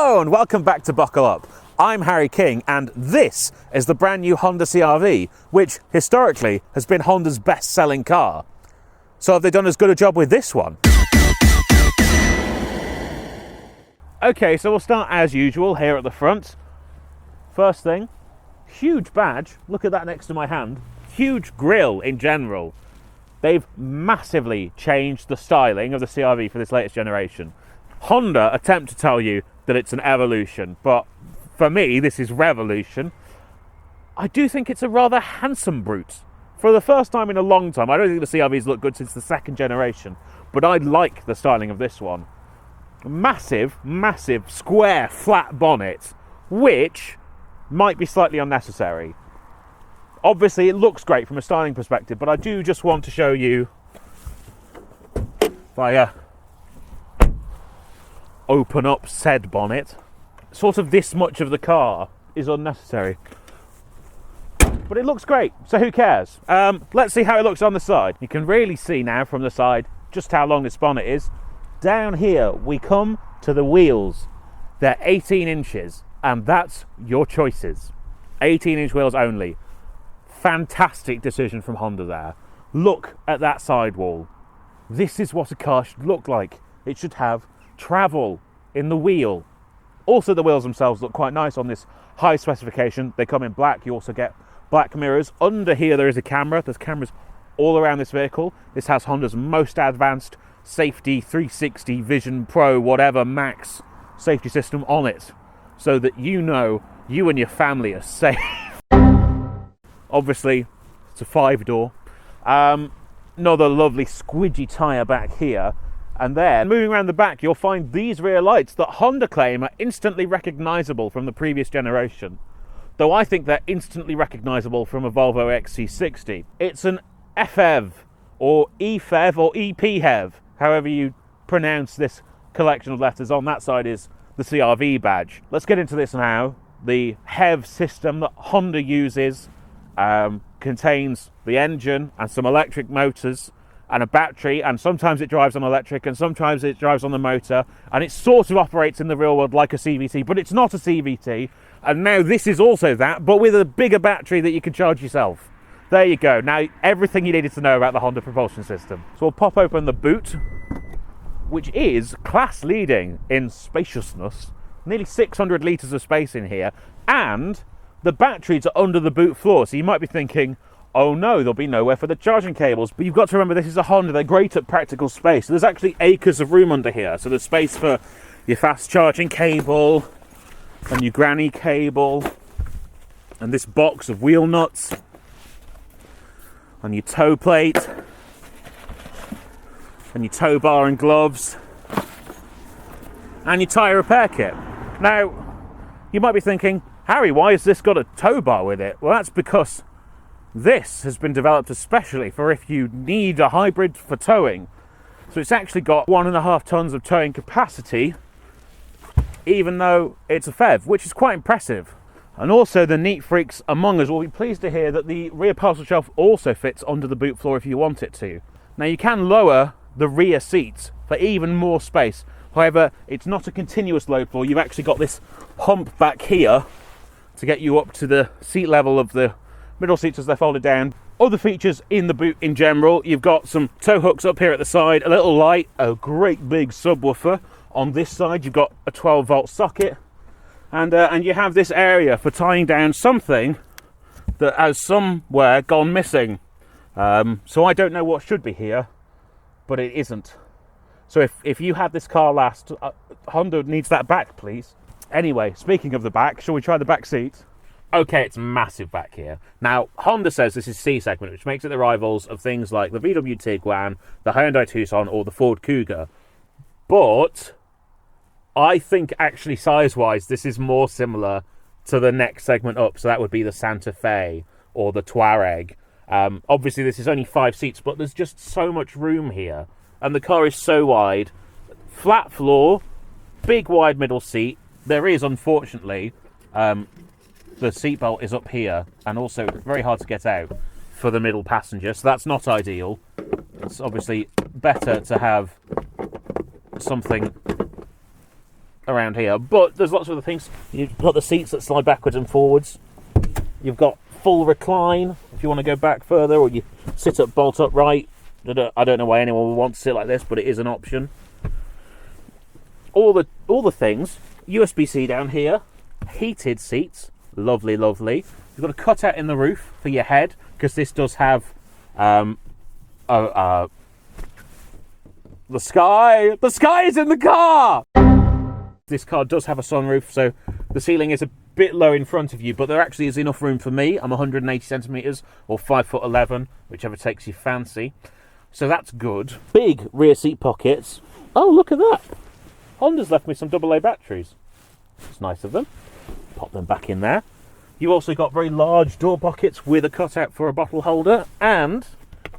Hello and welcome back to Buckle Up. I'm Harry King and this is the brand new Honda CR-V, which historically has been Honda's best-selling car. So have they done as good a job with this one? Okay, so we'll start as usual here at the front. First thing, huge badge. Look at that next to my hand. Huge grille in general. They've massively changed the styling of the CR-V for this latest generation. Honda attempt to tell you that it's an evolution, but for me, this is revolution. I do think it's a rather handsome brute. For the first time in a long time, I don't think the CR-Vs look good since the second generation, but I like the styling of this one. Massive, square, flat bonnet, which might be slightly unnecessary. Obviously, it looks great from a styling perspective, but I do just want to show you, if I open up said bonnet, sort of this much of the car is unnecessary. But it looks great, so who cares? Let's see how it looks on the side. You can really see now from the side just how long this bonnet is. Down here, we come to the wheels. They're 18 inches, and that's your choices. 18-inch wheels only. Fantastic decision from Honda there. Look at that sidewall. This is what a car should look like. It should have travel in the wheel. Also, the wheels themselves look quite nice on this high specification. They come in black. You also get black mirrors. Under here there is a camera. There's cameras all around this vehicle. This has Honda's most advanced safety 360 Vision Pro whatever max safety system on it, so that you know you and your family are safe. Obviously it's a 5-door. Another lovely squidgy tyre back here. And then, moving around the back, you'll find these rear lights that Honda claim are instantly recognisable from the previous generation. Though I think they're instantly recognisable from a Volvo XC60. It's an FEV, or EFEV, or EPHEV, however you pronounce this collection of letters. On that side is the CR-V badge. Let's get into this now. The HEV system that Honda uses contains the engine and some electric motors and a battery, and sometimes it drives on electric and sometimes it drives on the motor, and it sort of operates in the real world like a CVT, but it's not a CVT. And now this is also that, but with a bigger battery that you can charge yourself. There you go. Now everything you needed to know about the Honda propulsion system. So we'll pop open the boot, which is class leading in spaciousness. Nearly 600 litres of space in here, and the batteries are under the boot floor, so you might be thinking, oh no, there'll be nowhere for the charging cables. But you've got to remember, this is a Honda. They're great at practical space. So there's actually acres of room under here. So there's space for your fast charging cable and your granny cable and this box of wheel nuts and your toe plate and your tow bar and gloves and your tyre repair kit. Now, you might be thinking, Harry, why has this got a tow bar with it? Well, that's because this has been developed especially for if you need a hybrid for towing. So it's actually got 1.5 tons of towing capacity, even though it's a FEV, which is quite impressive. And also the neat freaks among us will be pleased to hear that the rear parcel shelf also fits under the boot floor if you want it to. Now you can lower the rear seats for even more space. However, it's not a continuous load floor. You've actually got this hump back here to get you up to the seat level of the middle seats as they're folded down. Other features in the boot in general, you've got some tow hooks up here at the side, a little light, a great big subwoofer. On this side you've got a 12-volt socket, and you have this area for tying down something that has somewhere gone missing. So I don't know what should be here, but it isn't. So if you had this car last, Honda needs that back, please. Anyway, speaking of the back, shall we try the back seat? Okay, it's massive back here. Now, Honda says this is C segment, which makes it the rivals of things like the VW Tiguan, the Hyundai Tucson, or the Ford Kuga. But I think actually size-wise, this is more similar to the next segment up. So that would be the Santa Fe or the Touareg. Obviously, this is only 5 seats, but there's just so much room here. And the car is so wide. Flat floor, big wide middle seat. There is, unfortunately, the seatbelt is up here, and also very hard to get out for the middle passenger, so that's not ideal. It's obviously better to have something around here, but there's lots of other things. You've got the seats that slide backwards and forwards. You've got full recline if you want to go back further, or you sit up bolt upright. I don't know why anyone would want to sit like this, but it is an option. All the things. USB-C down here, heated seats, lovely. You've got a cutout in the roof for your head, because this does have the sky is in the car. This car does have a sunroof, so the ceiling is a bit low in front of you, but there actually is enough room for me. I'm 180 centimeters or 5'11", whichever takes your fancy. So that's good. Big rear seat pockets. Oh, look at that. Honda's left me some AA batteries. It's nice of them. Pop them back in there. You've also got very large door pockets with a cutout for a bottle holder, and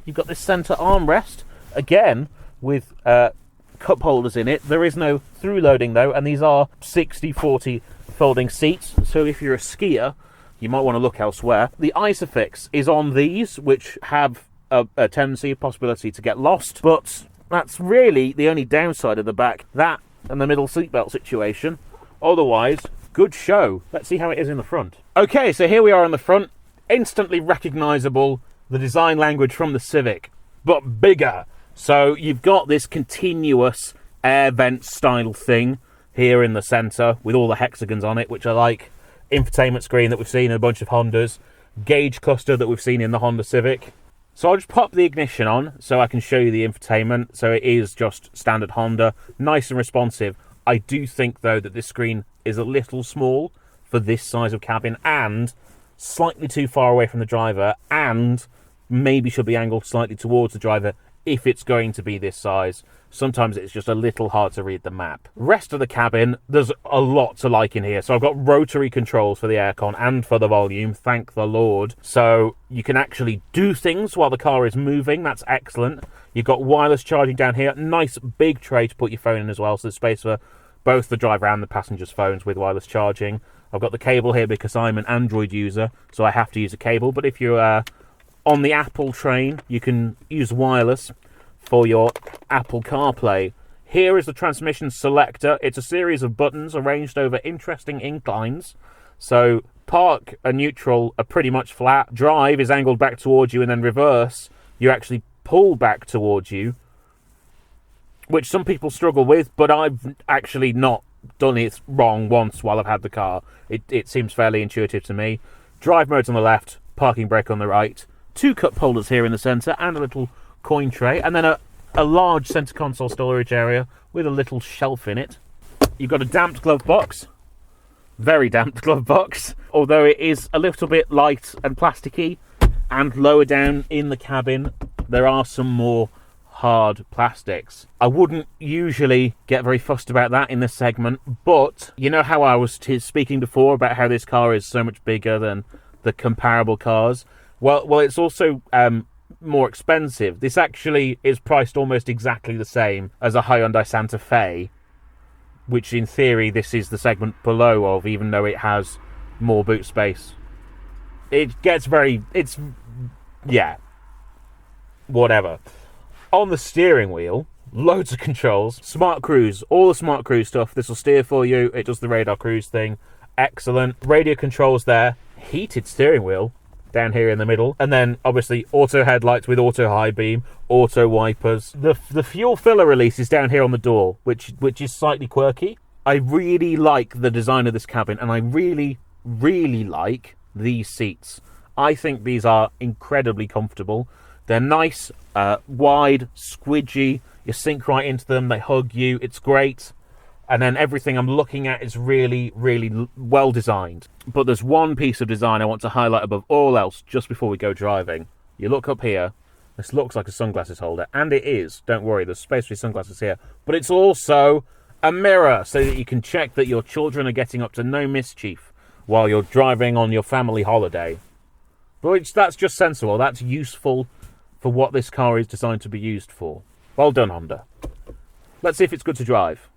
you've got this centre armrest, again, with cup holders in it. There is no through loading though, and these are 60-40 folding seats, so if you're a skier, you might want to look elsewhere. The ISOFIX is on these, which have a tendency, a possibility to get lost, but that's really the only downside of the back, that and the middle seatbelt situation. Otherwise, good show. Let's see how it is in the front. Okay, so here we are in the front. Instantly recognisable, the design language from the Civic, but bigger. So you've got this continuous air vent style thing here in the centre with all the hexagons on it, which I like. Infotainment screen that we've seen in a bunch of Hondas. Gauge cluster that we've seen in the Honda Civic. So I'll just pop the ignition on so I can show you the infotainment. So it is just standard Honda, nice and responsive. I do think though that this screen is a little small for this size of cabin, and slightly too far away from the driver, and maybe should be angled slightly towards the driver if it's going to be this size. Sometimes it's just a little hard to read the map. Rest of the cabin, there's a lot to like in here. So I've got rotary controls for the aircon and for the volume, thank the Lord. So you can actually do things while the car is moving, that's excellent. You've got wireless charging down here, nice big tray to put your phone in as well, so there's space for both the driver and the passenger's phones with wireless charging. I've got the cable here because I'm an Android user, so I have to use a cable, but if you're on the Apple train, you can use wireless for your Apple CarPlay. Here is the transmission selector. It's a series of buttons arranged over interesting inclines. So park and neutral are pretty much flat. Drive is angled back towards you, and then reverse, you actually pull back towards you, which some people struggle with, but I've actually not done it wrong once while I've had the car. It seems fairly intuitive to me. Drive mode's on the left, parking brake on the right. 2 cup holders here in the centre and a little coin tray, and then a large centre console storage area with a little shelf in it. You've got a damped glove box, very damped glove box, although it is a little bit light and plasticky, and lower down in the cabin there are some more hard plastics. I wouldn't usually get very fussed about that in this segment, but you know how I was speaking before about how this car is so much bigger than the comparable cars? Well, it's also more expensive. This actually is priced almost exactly the same as a Hyundai Santa Fe, which in theory this is the segment below of, even though it has more boot space. It gets yeah, whatever. On the steering wheel, loads of controls. Smart Cruise, all the Smart Cruise stuff. This will steer for you. It does the radar cruise thing. Excellent. Radio controls there. Heated steering wheel down here in the middle, and then obviously auto headlights with auto high beam, auto wipers. The fuel filler release is down here on the door, which is slightly quirky. I really like the design of this cabin, and I really like these seats. I think these are incredibly comfortable. They're nice, wide, squidgy. You sink right into them. They hug you. It's great. And then everything I'm looking at is really well designed. But there's one piece of design I want to highlight above all else just before we go driving. You look up here. This looks like a sunglasses holder, and it is. Don't worry, there's space for your sunglasses here. But it's also a mirror so that you can check that your children are getting up to no mischief while you're driving on your family holiday. But that's just sensible. That's useful for what this car is designed to be used for. Well done, Honda. Let's see if it's good to drive.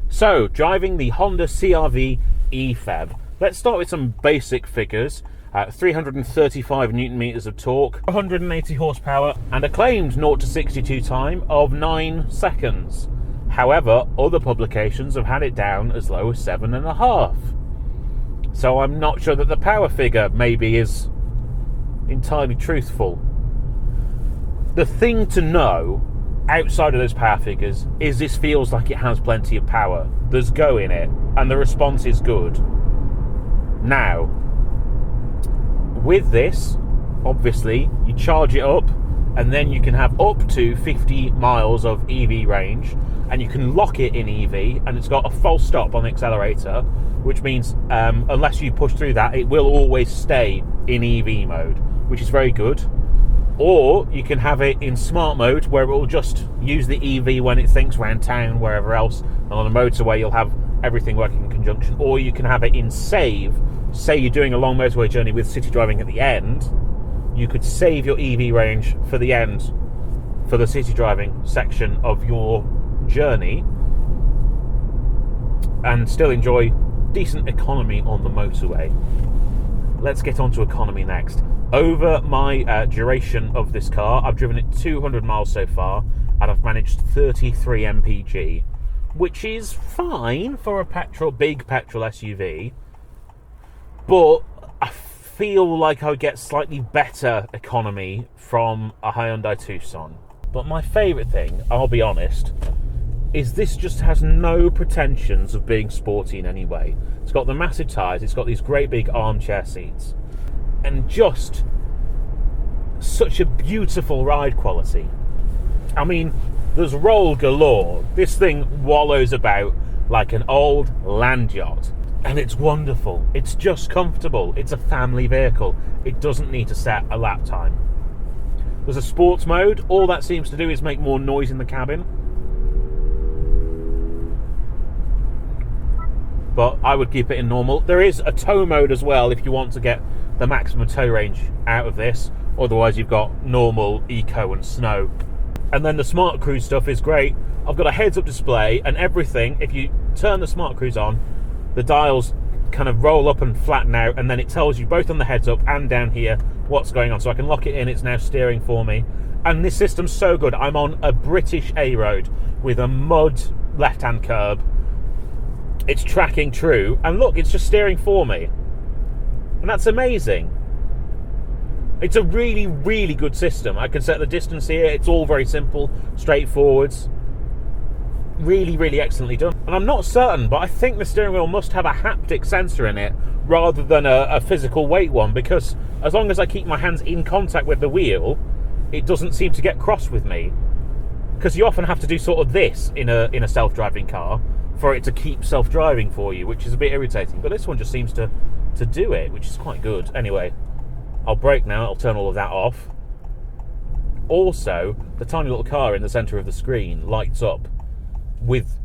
So, driving the Honda CR-V E-Feb. Let's start with some basic figures. 335 newton meters of torque, 180 horsepower, and a claimed 0 to 62 time of 9 seconds. However, other publications have had it down as low as 7.5. So I'm not sure that the power figure maybe is entirely truthful. The thing to know outside of those power figures is this feels like it has plenty of power. There's go in it, and the response is good. Now, with this, obviously, you charge it up, and then you can have up to 50 miles of EV range, and you can lock it in EV, and it's got a false stop on the accelerator, which means unless you push through that, it will always stay in EV mode, which is very good. Or you can have it in smart mode, where it will just use the EV when it thinks around town, wherever else, and on the motorway you'll have everything working in conjunction. Or you can have it in save. Say you're doing a long motorway journey with city driving at the end, you could save your EV range for the end, for the city driving section of your journey, and still enjoy decent economy on the motorway. Let's get on to economy next. Over my duration of this car, I've driven it 200 miles so far, and I've managed 33 mpg, which is fine for a big petrol SUV, but I feel like I would get slightly better economy from a Hyundai Tucson. But my favourite thing, I'll be honest, is this just has no pretensions of being sporty in any way. It's got the massive tyres, it's got these great big armchair seats, and just such a beautiful ride quality. I mean, there's roll galore. This thing wallows about like an old land yacht, and it's wonderful. It's just comfortable. It's a family vehicle. It doesn't need to set a lap time. There's a sports mode. All that seems to do is make more noise in the cabin. But I would keep it in normal. There is a tow mode as well if you want to get the maximum tow range out of this. Otherwise you've got normal, eco and snow. And then the Smart Cruise stuff is great. I've got a heads-up display and everything. If you turn the Smart Cruise on, the dials kind of roll up and flatten out, and then it tells you both on the heads-up and down here what's going on. So I can lock it in. It's now steering for me. And this system's so good. I'm on a British A road with a mud left-hand curb. It's tracking true, and look, it's just steering for me, and that's amazing. It's a really, really good system. I can set the distance here. It's all very simple, straightforward. Really, really excellently done. And I'm not certain, but I think the steering wheel must have a haptic sensor in it rather than a physical weight one, because as long as I keep my hands in contact with the wheel, it doesn't seem to get cross with me. Because you often have to do sort of this in a self-driving car for it to keep self-driving for you, which is a bit irritating. But this one just seems to do it, which is quite good. Anyway, I'll brake now. I'll turn all of that off. Also, the tiny little car in the centre of the screen lights up with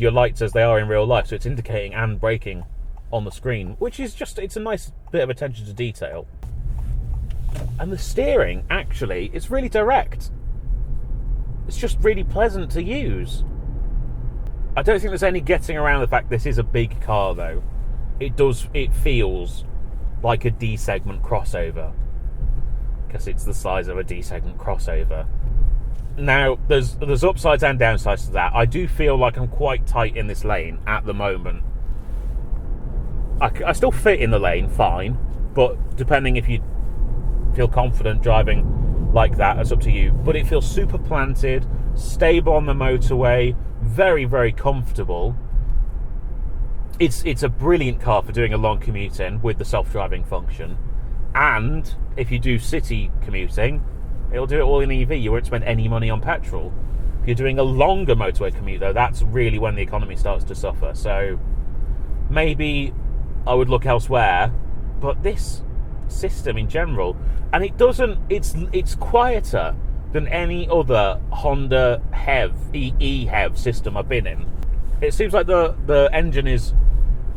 your lights as they are in real life, so it's indicating and braking on the screen, which is just, it's a nice bit of attention to detail. And the steering, actually, it's really direct. It's just really pleasant to use. I don't think there's any getting around the fact this is a big car, though. It feels like a D-segment crossover, because it's the size of a D-segment crossover. Now, there's upsides and downsides to that. I do feel like I'm quite tight in this lane at the moment. I still fit in the lane fine, but depending if you feel confident driving like that, it's up to you. But it feels super planted, stable on the motorway, very, very comfortable. It's a brilliant car for doing a long commute in with the self-driving function. And if you do city commuting, it'll do it all in EV. You won't spend any money on petrol. If you're doing a longer motorway commute, though, that's really when the economy starts to suffer. So maybe I would look elsewhere. But this system in general, and it's quieter than any other Honda e-HEV system I've been in. It seems like the engine is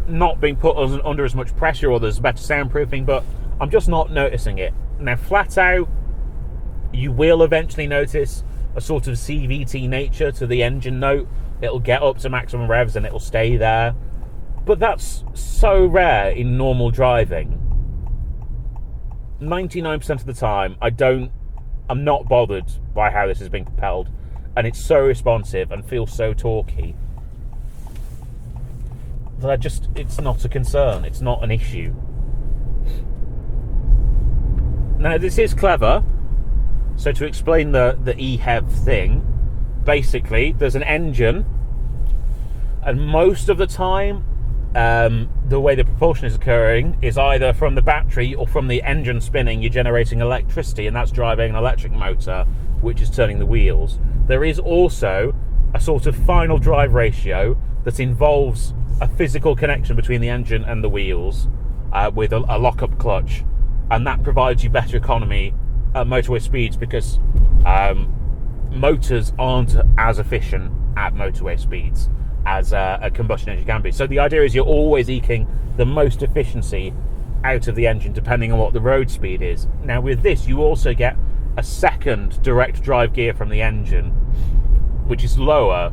not being put under as much pressure, or there's better soundproofing, but I'm just not noticing it. Now, flat out, you will eventually notice a sort of CVT nature to the engine note. It'll get up to maximum revs and it'll stay there. But that's so rare in normal driving. 99% of the time, I'm not bothered by how this is being propelled, and it's so responsive and feels so torquey that it's not a concern, it's not an issue. Now, this is clever. So to explain the EHEV thing, basically there's an engine, and most of the time the way the propulsion is occurring is either from the battery or from the engine spinning. You're generating electricity, and that's driving an electric motor which is turning the wheels. There is also a sort of final drive ratio that involves a physical connection between the engine and the wheels with a lock-up clutch, and that provides you better economy at motorway speeds, because motors aren't as efficient at motorway speeds as a combustion engine can be. So the idea is you're always eking the most efficiency out of the engine depending on what the road speed is. Now with this, you also get a second direct drive gear from the engine, which is lower,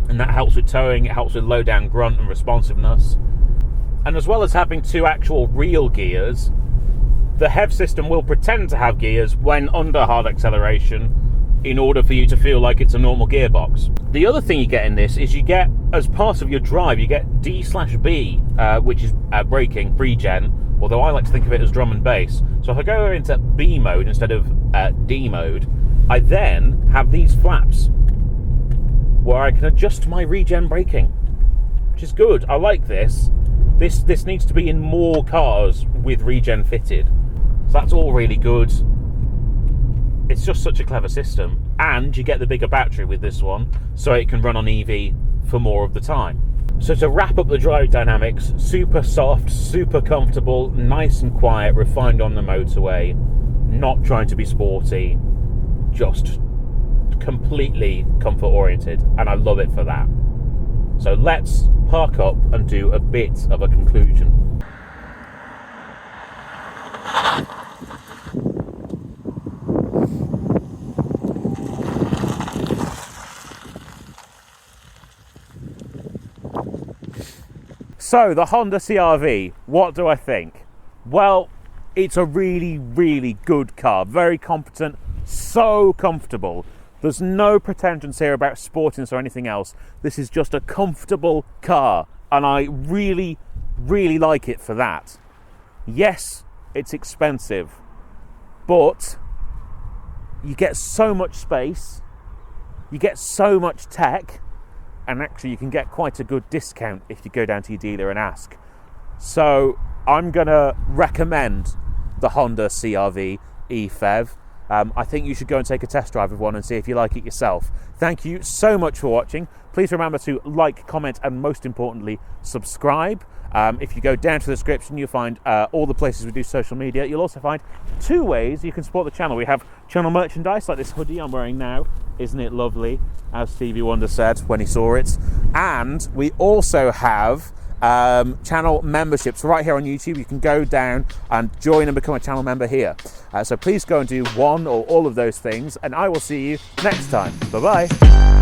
and that helps with towing, it helps with low down grunt and responsiveness. And as well as having two actual real gears, the HEV system will pretend to have gears when under hard acceleration in order for you to feel like it's a normal gearbox. The other thing you get in this is you get, as part of your drive, you get D/B, which is braking, pre-gen, although I like to think of it as drum and bass. So if I go into B mode instead of D mode, I then have these flaps where I can adjust my regen braking, which is good. I like this. This needs to be in more cars with regen fitted. So that's all really good. It's just such a clever system. And you get the bigger battery with this one, so it can run on EV for more of the time. So to wrap up the drive dynamics, super soft, super comfortable, nice and quiet, refined on the motorway, not trying to be sporty, just completely comfort oriented, and I love it for that. So let's park up and do a bit of a conclusion. So the Honda CR-V, what do I think? Well, it's a really, really good car, very competent, so comfortable. There's no pretensions here about sportiness or anything else. This is just a comfortable car, and I really, really like it for that. Yes, it's expensive, but you get so much space, you get so much tech, and actually you can get quite a good discount if you go down to your dealer and ask. So I'm going to recommend the Honda CR-V EFEV. I think you should go and take a test drive of one and see if you like it yourself. Thank you so much for watching. Please remember to like, comment, and most importantly, subscribe. If you go down to the description, you'll find all the places we do social media. You'll also find 2 ways you can support the channel. We have channel merchandise, like this hoodie I'm wearing now. Isn't it lovely? As Stevie Wonder said when he saw it. And we also have channel memberships right here on YouTube. You can go down and join and become a channel member here. So please go and do one or all of those things, and I will see you next time. Bye-bye.